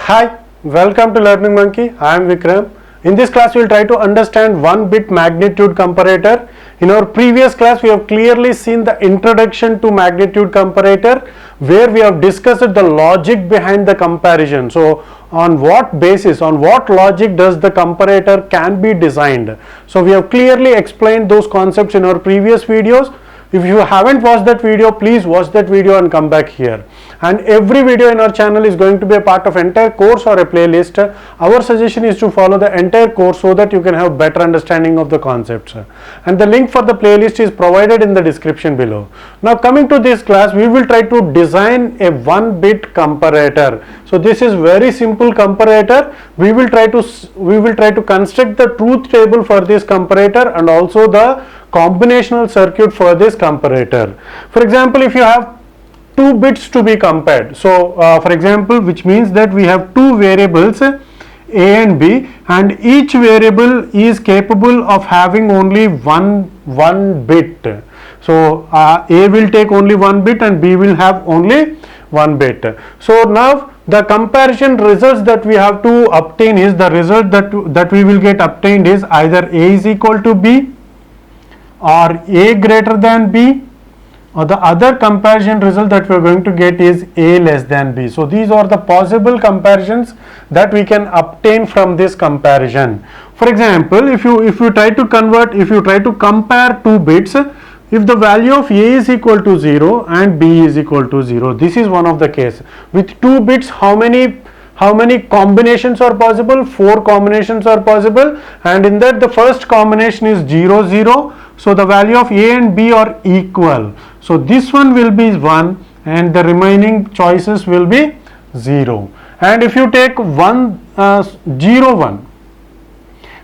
Hi, welcome to Learning Monkey. I am Vikram. In this class, we will try to understand 1-bit magnitude comparator. In our previous class, we have clearly seen the introduction to magnitude comparator, where we have discussed the logic behind the comparison. So, on what basis, on what logic does the comparator can be designed? So, we have clearly explained those concepts in our previous videos. If you haven't watched that video, please watch that video and come back here. And every video in our channel is going to be a part of entire course or a playlist. Our suggestion is to follow the entire course so that you can have better understanding of the concepts. And the link for the playlist is provided in the description below. Now coming to this class, we will try to design a 1-bit comparator. So this is very simple comparator. We will try to construct the truth table for this comparator and also the combinational circuit for this comparator. For example, if you have 2 bits to be compared, so for example, which means that we have 2 variables A and B, and each variable is capable of having only one bit. So A will take only 1 bit and B will have only 1 bit. So now the comparison results that we have to obtain is, the result that we will get obtained is either A is equal to B, or A greater than B, or the other comparison result that we are going to get is A less than B. So these are the possible comparisons that we can obtain from this comparison. For example, if you try to compare 2 bits, if the value of A is equal to 0 and B is equal to 0, this is one of the case. With 2 bits, how many combinations are possible? 4 combinations are possible, and in that the first combination is 0 0. So the value of A and B are equal. So this one will be 1 and the remaining choices will be 0. And if you take 0 1,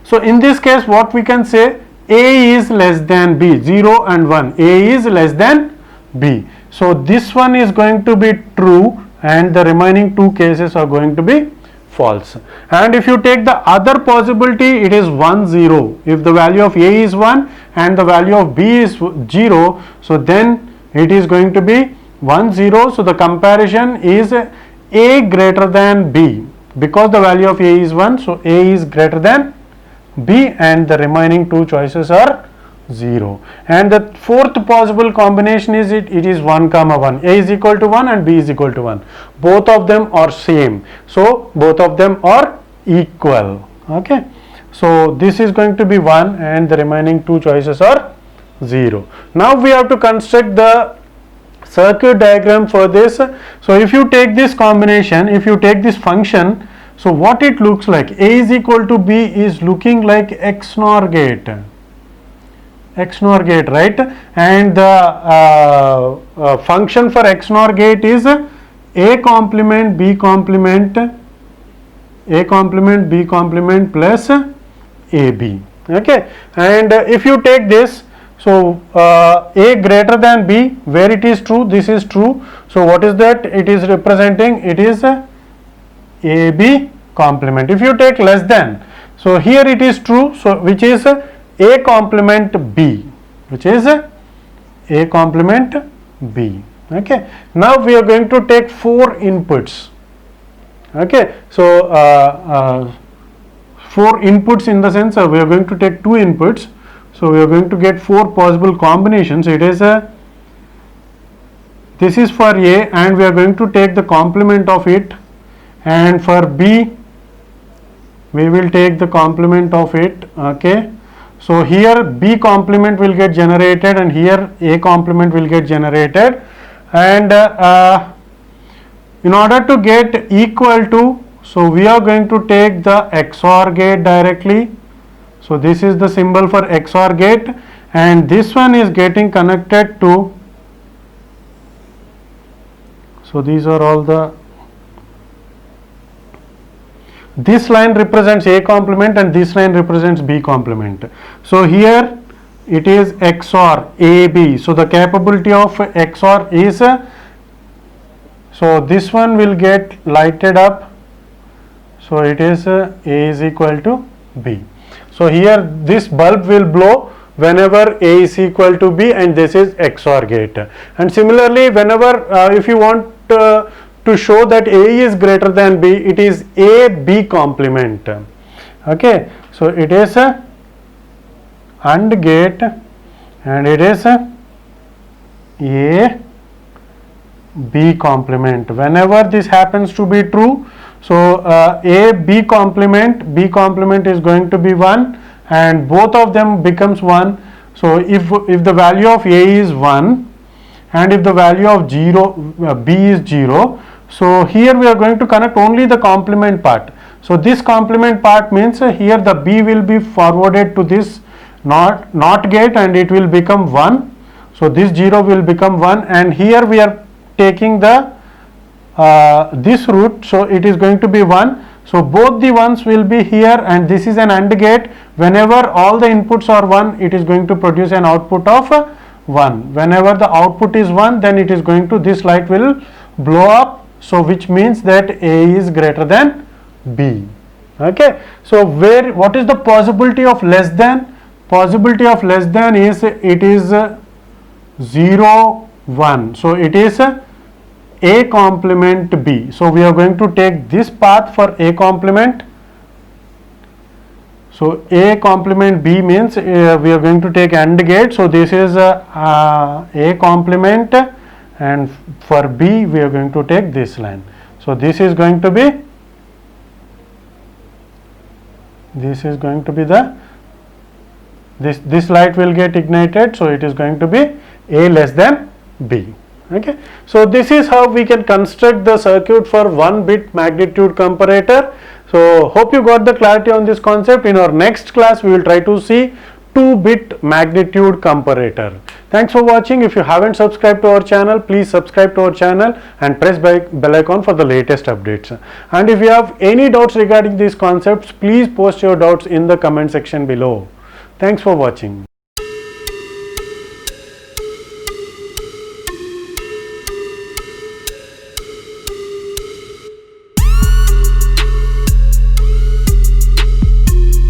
so in this case what we can say, A is less than B, 0 and 1, A is less than B. So this one is going to be true and the remaining 2 cases are going to be false. And if you take the other possibility, it is 1 0. If the value of A is 1 and the value of B is 0, so then it is going to be 1 0. So the comparison is A greater than B, because the value of A is 1, so A is greater than B and the remaining 2 choices are 0. And the fourth possible combination is it is 1 comma 1, A is equal to 1 and B is equal to 1. Both of them are same, so both of them are equal. Okay, so this is going to be 1 and the remaining 2 choices are 0. Now we have to construct the circuit diagram for this. So if you take this combination, if you take this function, so what it looks like, A is equal to B is looking like XNOR gate, right? And the function for XNOR gate is A complement B complement B complement plus AB. Okay, and if you take this, so A greater than B, where it is true, this is true. So what is that it is representing? It is AB complement. If you take less than, so here it is true, so which is A complement B, which is A complement B. Okay, now we are going to take 4 inputs. Okay, so 4 inputs in the sense we are going to take 2 inputs. So we are going to get 4 possible combinations. It is this is for A and we are going to take the complement of it, and for B we will take the complement of it. Okay, so here B complement will get generated and here A complement will get generated, and in order to get equal to, so we are going to take the XOR gate directly. So this is the symbol for XOR gate, and this one is getting connected to, so these are all the, this line represents A complement and this line represents B complement. So here it is XOR AB. So the capability of XOR is, so this one will get lighted up. So it is A is equal to B. So here this bulb will blow whenever A is equal to B, and this is XOR gate. And similarly, whenever if you want to show that A is greater than B, it is A B complement. Okay, so it is a AND gate and it is a B complement. Whenever this happens to be true, so A B complement is going to be 1 and both of them becomes 1. So if the value of A is 1 and if the value of B is 0, so here we are going to connect only the complement part. So this complement part means here the B will be forwarded to this NOT gate and it will become 1. So this 0 will become 1 and here we are taking the this route, so it is going to be 1. So both the ones will be here and this is an AND gate. Whenever all the inputs are 1, it is going to produce an output of 1. Whenever the output is 1, then it is going to, this light will blow up, so which means that A is greater than B. Okay, so what is the possibility of less than? Possibility of less than is, it is 0 1, so it is A complement B. So we are going to take this path for A complement. So A complement B means we are going to take AND gate. So this is A complement and for B we are going to take this line. So this is going to be the this light will get ignited, so it is going to be A less than B. Okay, so this is how we can construct the circuit for 1-bit magnitude comparator. So hope you got the clarity on this concept. In our next class we will try to see 2-bit magnitude comparator. Thanks for watching. If you haven't subscribed to our channel, please subscribe to our channel and press bell icon for the latest updates. And if you have any doubts regarding these concepts, please post your doubts in the comment section below. Thanks for watching.